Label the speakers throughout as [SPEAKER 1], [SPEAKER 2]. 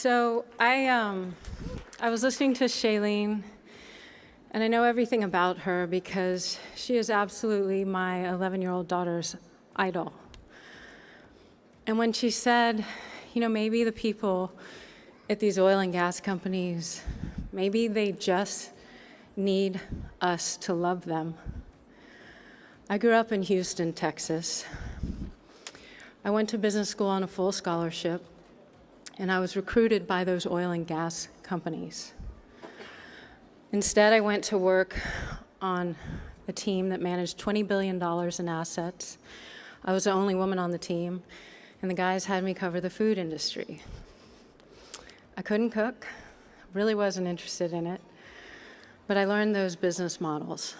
[SPEAKER 1] So I was listening to Shailene, and I know everything about her because she is absolutely my 11-year-old daughter's idol. And when she said, maybe the people at these oil and gas companies, maybe they just need us to love them. I grew up in Houston, Texas. I went to business school on a full scholarship, and I was recruited by those oil and gas companies. Instead, I went to work on a team that managed $20 billion in assets. I was the only woman on the team, and the guys had me cover the food industry. I couldn't cook, really wasn't interested in it, but I learned those business models.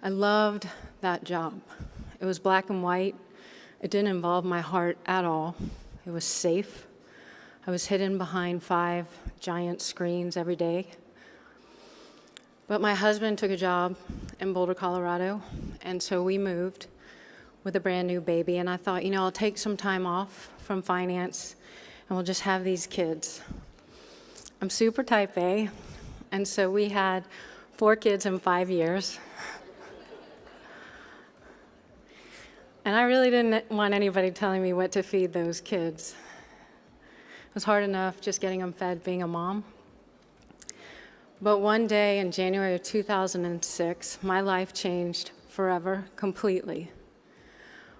[SPEAKER 1] I loved that job. It was black and white. It didn't involve my heart at all. It was safe. I was hidden behind 5 giant screens every day. But my husband took a job in Boulder, Colorado, and so we moved with a brand new baby, and I thought, I'll take some time off from finance, and we'll just have these kids. I'm super type A, and so we had 4 kids in 5 years. And I really didn't want anybody telling me what to feed those kids. It was hard enough just getting them fed being a mom. But one day in January of 2006, my life changed forever, completely,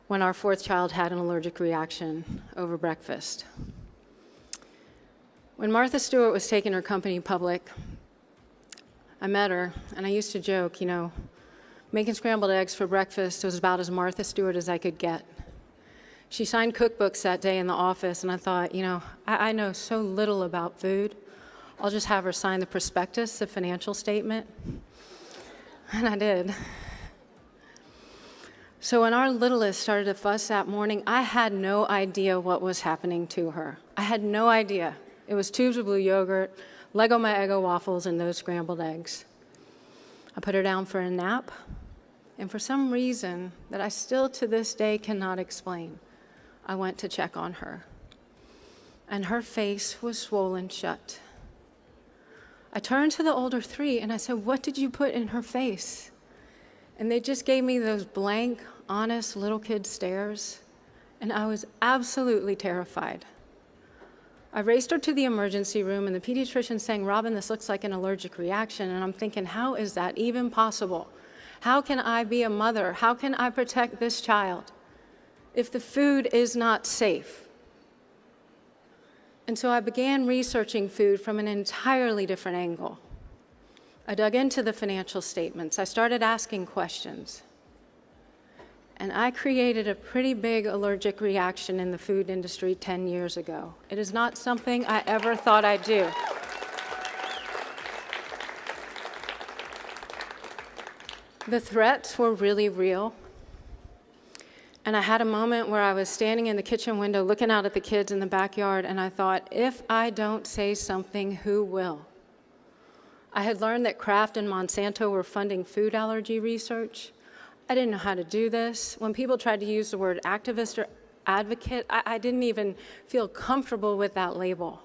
[SPEAKER 1] when our 4th child had an allergic reaction over breakfast. When Martha Stewart was taking her company public, I met her, and I used to joke, making scrambled eggs for breakfast was about as Martha Stewart as I could get. She signed cookbooks that day in the office, and I thought, I know so little about food. I'll just have her sign the prospectus, the financial statement. And I did. So when our littlest started to fuss that morning, I had no idea what was happening to her. I had no idea. It was tubes of blue yogurt, Lego My Eggo waffles, and those scrambled eggs. I put her down for a nap, and for some reason that I still to this day cannot explain, I went to check on her. And her face was swollen shut. I turned to the older 3 and I said, "What did you put in her face?" And they just gave me those blank, honest little kid stares, and I was absolutely terrified. I raced her to the emergency room, and the pediatrician saying, "Robyn, this looks like an allergic reaction." And I'm thinking, how is that even possible? How can I be a mother? How can I protect this child if the food is not safe? And so I began researching food from an entirely different angle. I dug into the financial statements. I started asking questions. And I created a pretty big allergic reaction in the food industry 10 years ago. It is not something I ever thought I'd do. The threats were really real. And I had a moment where I was standing in the kitchen window looking out at the kids in the backyard, and I thought, if I don't say something, who will? I had learned that Kraft and Monsanto were funding food allergy research. I didn't know how to do this. When people tried to use the word activist or advocate, I didn't even feel comfortable with that label.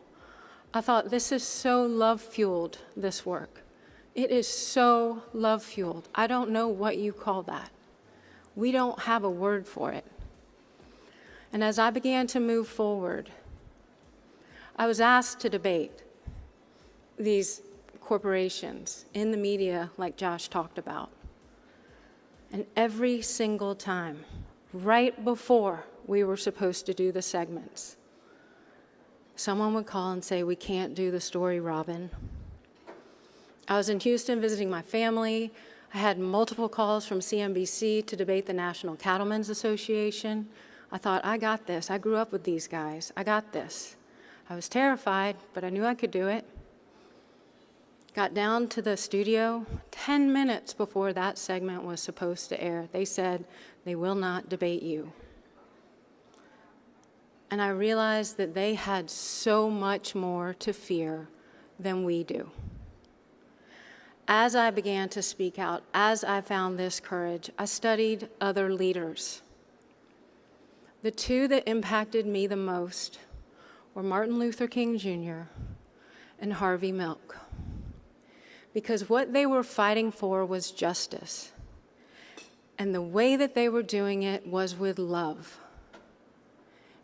[SPEAKER 1] I thought, this is so love-fueled, this work. It is so love-fueled. I don't know what you call that. We don't have a word for it. And as I began to move forward, I was asked to debate these corporations in the media like Josh talked about. And every single time, right before we were supposed to do the segments, someone would call and say, "We can't do the story, Robyn." I was in Houston visiting my family. I had multiple calls from CNBC to debate the National Cattlemen's Association. I thought, I got this. I grew up with these guys. I got this. I was terrified, but I knew I could do it. Got down to the studio 10 minutes before that segment was supposed to air. They said, "They will not debate you." And I realized that they had so much more to fear than we do. As I began to speak out, as I found this courage, I studied other leaders. The 2 that impacted me the most or Martin Luther King Jr. and Harvey Milk. Because what they were fighting for was justice. And the way that they were doing it was with love.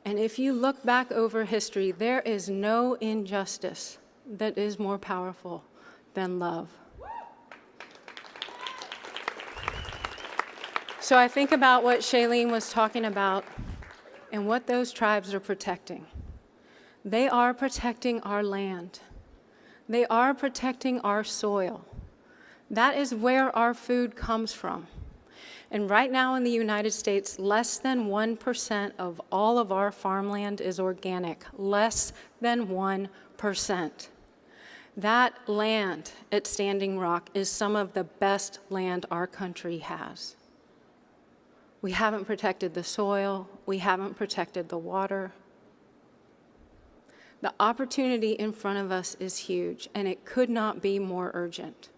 [SPEAKER 1] And if you look back over history, there is no injustice that is more powerful than love. So I think about what Shailene was talking about and what those tribes are protecting. They are protecting our land. They are protecting our soil. That is where our food comes from. And right now in the United States, less than 1% of all of our farmland is organic. Less than 1%. That land at Standing Rock is some of the best land our country has. We haven't protected the soil. We haven't protected the water. The opportunity in front of us is huge, and it could not be more urgent.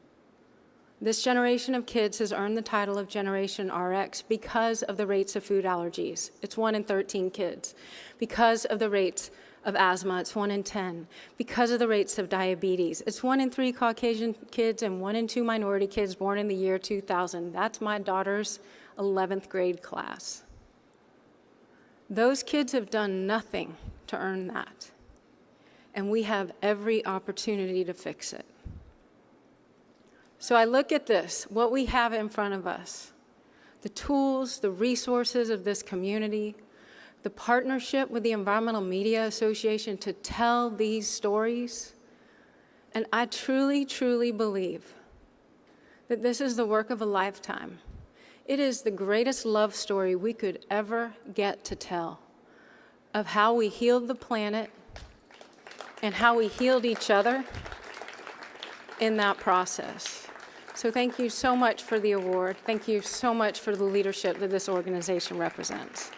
[SPEAKER 1] This generation of kids has earned the title of Generation RX because of the rates of food allergies. It's 1 in 13 kids. Because of the rates of asthma, it's 1 in 10. Because of the rates of diabetes, it's 1 in 3 Caucasian kids and 1 in 2 minority kids born in the year 2000. That's my daughter's 11th grade class. Those kids have done nothing to earn that. And we have every opportunity to fix it. So I look at this, what we have in front of us, the tools, the resources of this community, the partnership with the Environmental Media Association to tell these stories. And I truly, truly believe that this is the work of a lifetime. It is the greatest love story we could ever get to tell of how we healed the planet and how we healed each other in that process. So thank you so much for the award. Thank you so much for the leadership that this organization represents.